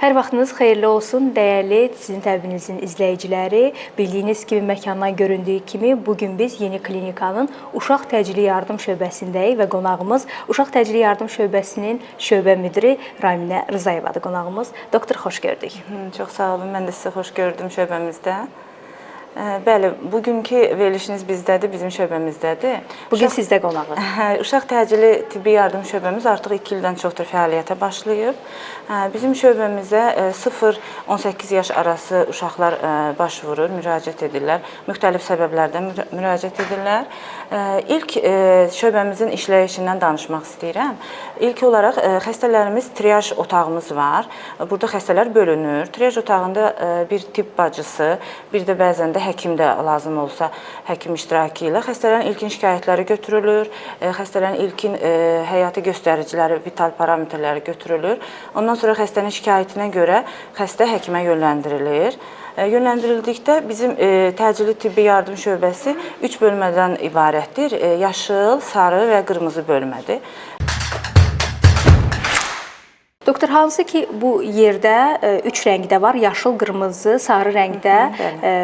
Hər vaxtınız xeyirli olsun, dəyərli sizin təbinizin izləyiciləri. Bildiyiniz kimi, məkandan göründüyü kimi, bugün biz Yeni Klinikanın Uşaq Təcili Yardım şöbəsindəyik və qonağımız Uşaq Təcili Yardım şöbəsinin şöbə müdiri Raminə Rzayevadır qonağımız. Doktor, xoş gördük. Çox sağ olun, mən də sizi xoş gördüm şöbəmizdə. Bəli, bugünkü verilişiniz bizdədir, bizim şöbəmizdədir. Bugün sizdə qonağı. Uşaq Təcili Tibbi Yardım şöbəmiz artıq 2 ildən çoxdur fəaliyyətə başlayıb. Bizim şöbəmizə 0-18 yaş arası uşaqlar başvurur, müraciət edirlər. Müxtəlif səbəblərdən müraciət edirlər. İlk şöbəmizin işləyişindən danışmaq istəyirəm. İlk olaraq xəstələrimiz triyaj otağımız var. Burada xəstələr bölünür. Triyaj otağında bir tibb bacısı, bir də bəzən də həkim də lazım olsa, həkim iştirakı ilə xəstələrin ilkin şikayətləri götürülür, xəstələrin ilkin həyati göstəriciləri, vital parametrləri götürülür. Ondan sonra xəstənin şikayətinə görə xəstə həkimə yönləndirilir. Yönləndirildikdə bizim təcili tibbi yardım şöbəsi 3 bölmədən ibarətdir. Yaşıl, sarı və qırmızı bölmədir. Doktor, hansı ki bu yerdə 3 rəngdə var, yaşıl, qırmızı, sarı rəngdə,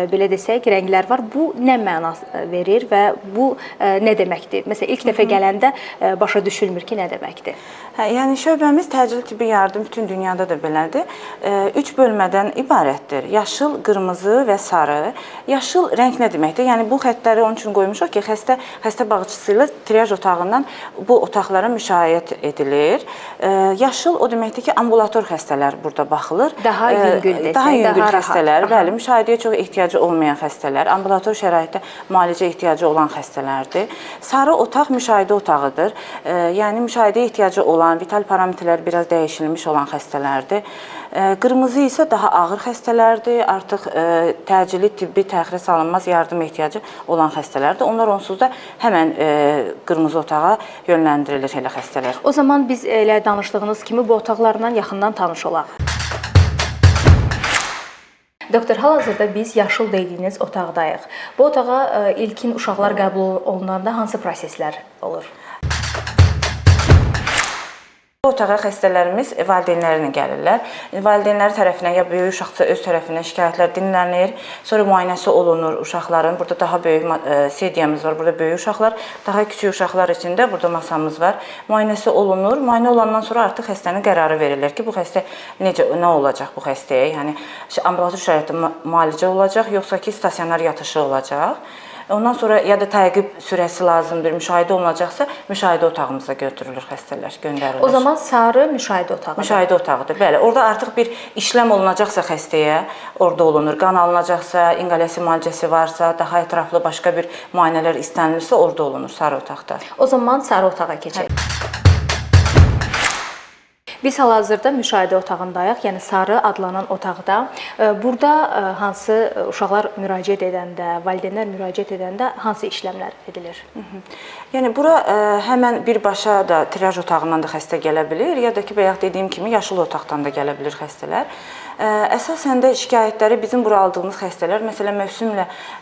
belə desək, rənglər var. Bu nə məna verir və bu nə deməkdir? Məsələn, ilk dəfə gələndə başa düşülmür ki, nə deməkdir? Yəni şöbəmiz təcili tibbi yardım bütün dünyada da belədir. 3 bölmədən ibarətdir. Yaşıl, qırmızı və sarı. Yaşıl rəng nə deməkdir? Yəni bu xəttləri onun üçün qoymuşuq ki, xəstə bağışçısı ilə triyaj otağından bu otaqlara müşayiət edilir. Yaşıl o deməkdir ki, ambulator xəstələr burada baxılır. Daha yüngül desək, daha yüngül daha xəstələr, bəli, müşahidəyə çox ehtiyacı olmayan xəstələr, ambulator şəraitdə müalicə ehtiyacı olan xəstələrdir. Sarı otaq müşahidə otağıdır. Yəni müşahidəyə ehtiyacı olan, vital parametrlər biraz dəyişilmiş olan xəstələrdir. Qırmızı isə daha ağır xəstələrdir, artıq təcili tibbi təxirə salınmaz yardım ehtiyacı olan xəstələrdir. Onlar onsuz da həmən qırmızı otağa yönləndirilir elə xəstələr. O zaman biz elə danışdığınız kimi bu otaqlarla yaxından tanış olaq. Doktor, hal-hazırda biz yaşıl dediyiniz otaqdayıq. Bu otağa ilkin uşaqlar qəbul olunanda hansı proseslər olur? Bu otağa xəstələrimiz valideynlərinə gəlirlər. Valideynləri tərəfindən ya böyük uşaqsa öz tərəfindən şikayətlər dinlənir. Sonra müayinəsi olunur uşaqların. Burada daha böyük sediyamız var. Burada böyük uşaqlar, daha kiçik uşaqlar üçün də burada masamız var. Müayinəsi olunur. Müayinə olandan sonra artıq xəstənin qərarı verilir ki, bu xəstə nə olacaq bu xəstəyə? Yəni ambulator şəraitdə müalicə olacaq, yoxsa ki, stasionar yatışı olacaq. Ondan sonra ya da təqib sürəsi lazımdır, müşahidə olunacaqsa, müşahidə otağımıza götürülür xəstələr, göndərilir. O zaman sarı müşahidə otağıdır. Müşahidə otağıdır, bəli. Orada artıq bir işləm olunacaqsa xəstəyə, orada olunur. Qan alınacaqsa, inqalyasiya müalicəsi varsa, daha ətraflı başqa bir müayinələr istənilirsə, orada olunur, sarı otaqda. O zaman sarı otağa keçək. Biz hal-hazırda müşahidə otağındayıq, yəni sarı adlanan otaqda. Burada hansı uşaqlar müraciət edəndə, valideynlər müraciət edəndə hansı işləmlər edilir? Yəni bura həmən birbaşa da triyaj otağından da xəstə gələ bilir, ya da ki, bayaq dediyim kimi yaşıl otaqdan da gələ bilir xəstələr. Əsasən də şikayətləri bizim bura aldığımız xəstələr, məsələn,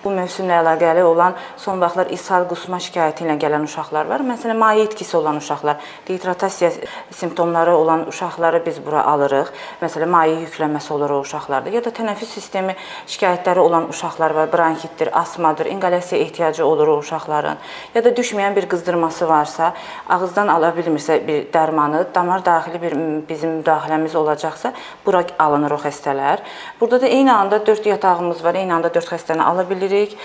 bu mövsümlə əlaqəli olan son vaxtlar ishal, qusma şikayəti ilə gələn uşaqlar var. Məsələn, maye itkisi olan uşaqlar, dehidratasiya simptomları olan uşaqları biz bura alırıq. Məsələn, maye yüklənməsi olur o uşaqlarda. Ya da tənəffüs sistemi şikayətləri olan uşaqlar var, bronkitdir, asmadır, inqalyasiya ehtiyacı olur o uşaqların. Ya da düşməyən bir qızdırması varsa, ağızdan ala bilmirsə bir dərmanı, damar daxili bir bizim müdaxiləmiz olacaqsa, bura alınır o xəstələr. Burada da eyni anda 4 yatağımız var, eyni anda 4 xəstəni ala bilirik.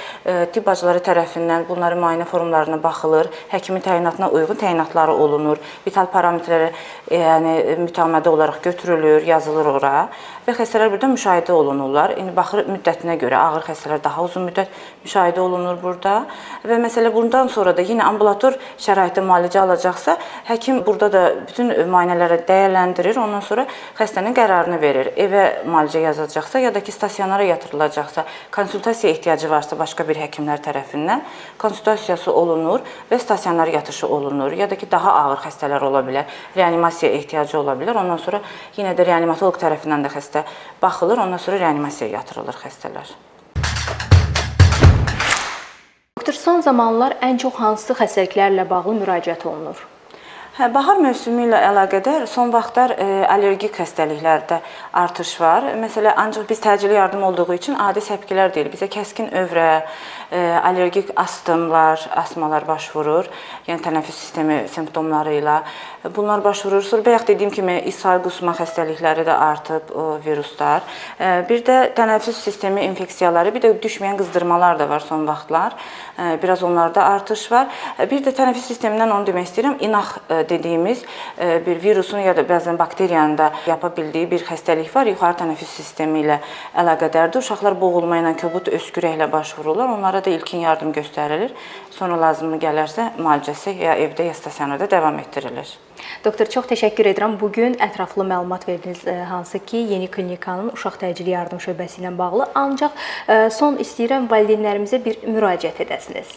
Tibb bacıları tərəfindən bunların müayinə formlarına baxılır, həkimin təyinatına uyğun təyinatları olunur, vital parametrləri mütəmədi olaraq götürülür, yazılır ora və xəstələr burada müşahidə olunurlar. İndi baxır müddətinə görə ağır xəstələr daha uzun müddət müşahidə olunur burada və məsələ bundan sonra da yenə ambulator şəraitdə müalicə alacaqsa, həkim burada da bütün müayinələri dəyərləndirir, ondan sonra xəstənin qərarını verir. Evə müalicə yazacaqsa, ya da ki, stasionara yatırılacaqsa, konsultasiya ehtiyacı varsa başqa bir həkimlər tərəfindən konsultasiyası olunur və stasionar yatışı olunur. Ya da ki, daha ağır xəstələr ola bilər, reanimasiya ehtiyacı ola bilər. Ondan sonra yenə də reanimatoloq tərəfindən də xəstə baxılır, ondan sonra reanimasiyaya yatırılır xəstələr. Doktor, son zamanlar ən çox hansı xəstəliklərlə bağlı müraciət olunur? Bahar mövsümü ilə əlaqədar son vaxtlar allergik xəstəliklərdə artış var. Məsələn, ancaq biz təcili yardım olduğu üçün adi səpkilər deyil. Bizə kəskin övrə, allergik astmalar baş vurur. Yəni tənəffüs sistemi simptomları ilə bunlar baş vurur. Sonra bayaq dediyim kimi ishal, qusma xəstəlikləri də artıb, viruslar. Bir də tənəffüs sistemi infeksiyaları, bir də düşməyən qızdırmalar da var son vaxtlar. Biraz onlarda artış var. Bir də tənəffüs sistemindən onu demək istəyirəm. İnaq dediyimiz bir virusun ya da bəzən bakteriyanın da yapa bildiyi bir xəstəlik var. Yuxarı tənəffüs sistemi ilə əlaqədardır. Uşaqlar boğulma ilə, kobud öskürəklə baş vururlar. Onlara da ilkin yardım göstərilir. Sonra lazımı gələrsə müalicəsi ya evdə ya stasionerdə davam etdirilir. Doktor, çox təşəkkür edirəm. Bugün ətraflı məlumat verdiniz, hansı ki, Yeni Klinikanın uşaq təcili yardım şöbəsi ilə bağlı. Ancaq son istəyirəm valideynlərimizə bir müraciət edəsiniz.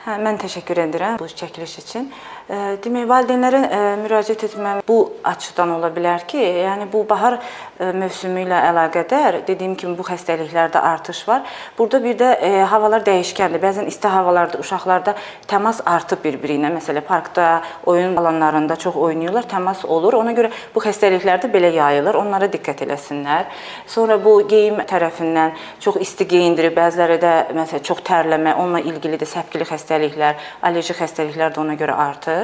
Mən təşəkkür edirəm bu çəkiliş üçün. Demək, valideynlərə müraciət etməm bu açıdan ola bilər ki, yəni bu bahar mövsümü ilə əlaqədar dediyim kimi bu xəstəliklərdə artış var. Burada bir də havalar dəyişkəndir. Bəzən isti havalarda uşaqlarda təmas artıb bir-biri ilə. Məsələn, parkda, oyun alanlarında çox oynayırlar, təmas olur. Ona görə bu xəstəliklər də belə yayılır. Onlara diqqət eləsinlər. Sonra bu geyim tərəfindən çox isti geyindirib, bəziləri də məsələn çox tərləmə, onunla ilgili də səpkili xəstəliklər, allerji xəstəliklər də ona görə artır.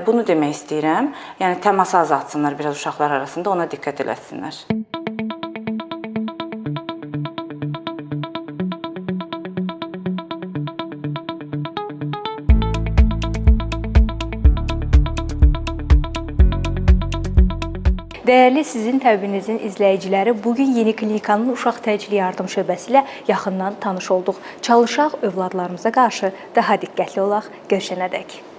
Bunu demək istəyirəm. Yəni təması azaltsınlar biraz uşaqlar arasında, ona diqqət eləsinlər. Dəyərli sizin təbinizin izləyiciləri, bugün Yeni Klinikanın uşaq təcili yardım şöbəsi ilə yaxından tanış olduq. Çalışaq övladlarımıza qarşı daha diqqətli olaq. Görüşənədək.